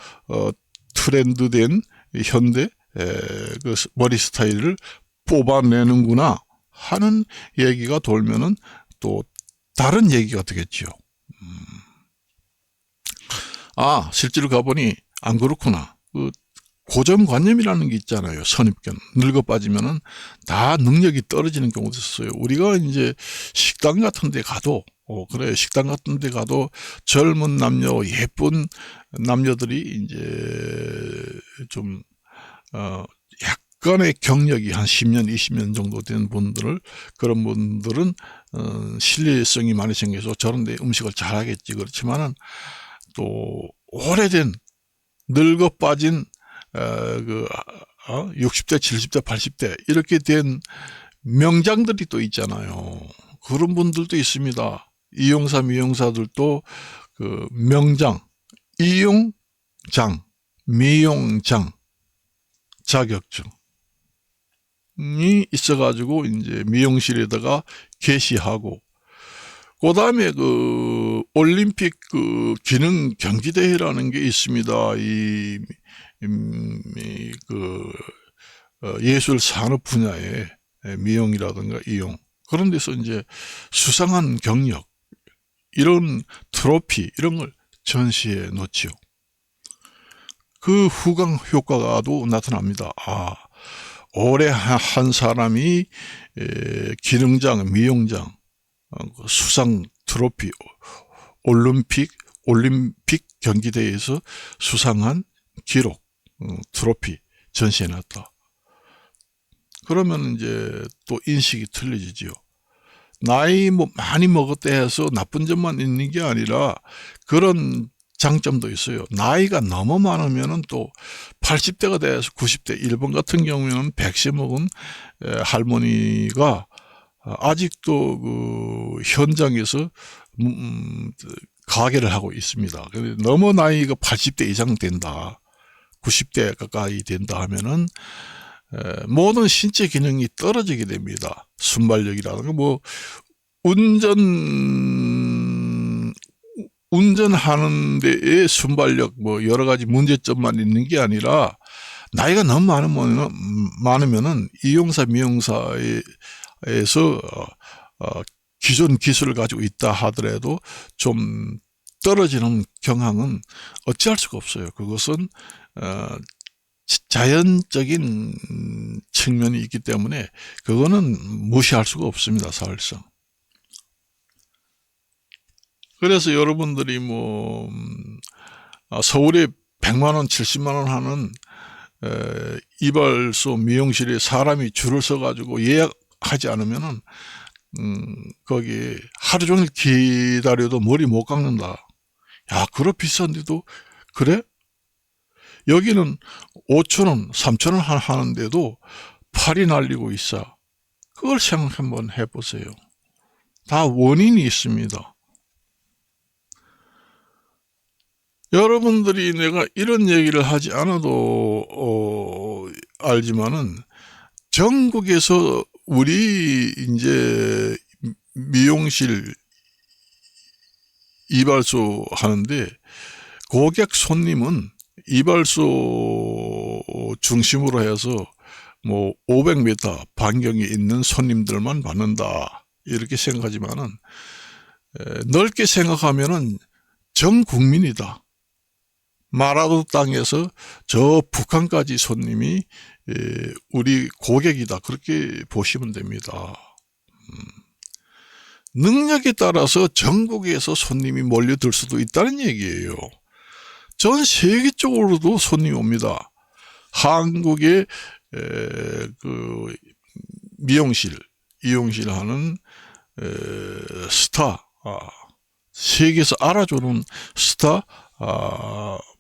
트렌드된 현대 그 머리 스타일을 뽑아내는구나 하는 얘기가 돌면은 또 다른 얘기가 되겠죠. 실제로 가보니 안 그렇구나. 고정관념이라는 게 있잖아요. 선입견. 늙어 빠지면은 다 능력이 떨어지는 경우도 있어요. 우리가 이제 식당 같은 데 가도, 그래, 식당 같은 데 가도 젊은 남녀, 예쁜 남녀들이 이제 좀, 약간의 경력이 한 10년, 20년 정도 된 분들을, 그런 분들은, 신뢰성이 많이 생겨서 저런 데 음식을 잘 하겠지. 그렇지만은 또 오래된 늙어 빠진 60대, 70대, 80대 이렇게 된 명장들이 또 있잖아요. 그런 분들도 있습니다. 이용사, 미용사들도 그 명장, 이용장, 미용장 자격증이 있어가지고 이제 미용실에다가 게시하고, 그 다음에 그 올림픽 그 기능 경기대회라는 게 있습니다. 예술 산업 분야에 미용이라든가 이용, 그런 데서 이제 수상한 경력, 이런 트로피, 이런 걸 전시해 놓지요. 그 후광 효과가도 나타납니다. 올해 한 사람이 기능장, 미용장, 수상 트로피, 올림픽 경기대회에서 수상한 기록, 트로피 전시해놨다. 그러면 이제 또 인식이 틀려지지요. 나이 많이 먹었다 해서 나쁜 점만 있는 게 아니라 그런 장점도 있어요. 나이가 너무 많으면은 또 80대가 돼서 90대, 일본 같은 경우에는 100세 먹은 할머니가 아직도 그 현장에서 가게를 하고 있습니다. 너무 나이가 80대 이상 된다, 90대 가까이 된다 하면은 모든 신체 기능이 떨어지게 됩니다. 순발력이라든가 운전하는 데에 순발력, 여러 가지 문제점만 있는 게 아니라 나이가 너무 많으면은 이용사, 미용사에서 기존 기술을 가지고 있다 하더라도 좀 떨어지는 경향은 어찌할 수가 없어요. 그것은 자연적인 측면이 있기 때문에 그거는 무시할 수가 없습니다. 사실상. 그래서 여러분들이 서울에 100만원, 70만원 하는 이발소, 미용실에 사람이 줄을 서가지고 예약하지 않으면은 거기 하루 종일 기다려도 머리 못 깎는다. 야, 그렇 비싼데도 그래? 여기는 5,000원, 3,000원 하는데도 팔이 날리고 있어. 그걸 생각 한번 해보세요. 다 원인이 있습니다. 여러분들이 내가 이런 얘기를 하지 않아도 알지만은 전국에서 우리 이제 미용실 이발소 하는데 고객 손님은 이발소 중심으로 해서 500m 반경에 있는 손님들만 받는다, 이렇게 생각하지만은 넓게 생각하면은 전 국민이다. 마라도 땅에서 저 북한까지 손님이 우리 고객이다, 그렇게 보시면 됩니다. 능력에 따라서 전국에서 손님이 몰려들 수도 있다는 얘기예요. 전 세계적으로도 손님이 옵니다. 한국의 그 미용실, 이용실 하는 스타, 세계에서 알아주는 스타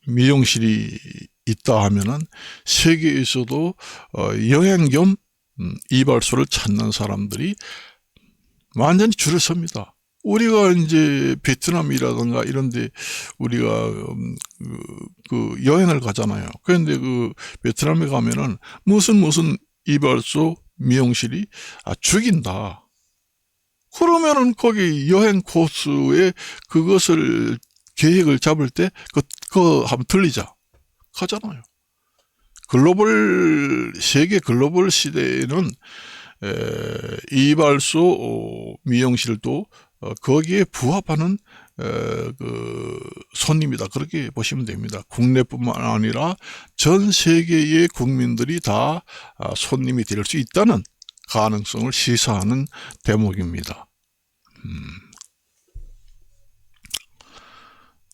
미용실이 있다 하면은 세계에서도 여행 겸 이발소를 찾는 사람들이 완전히 줄을 섭니다. 우리가 이제 베트남이라든가 이런데 우리가 그 여행을 가잖아요. 그런데 그 베트남에 가면은 무슨 이발소, 미용실이 죽인다. 그러면은 거기 여행 코스에 그것을 계획을 잡을 때 그거 한번 들리자 하잖아요. 세계 글로벌 시대에는 이발소, 미용실도 거기에 부합하는 손님이다. 그렇게 보시면 됩니다. 국내뿐만 아니라 전 세계의 국민들이 다 손님이 될 수 있다는 가능성을 시사하는 대목입니다.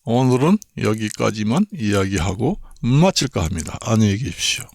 오늘은 여기까지만 이야기하고 마칠까 합니다. 안녕히 계십시오.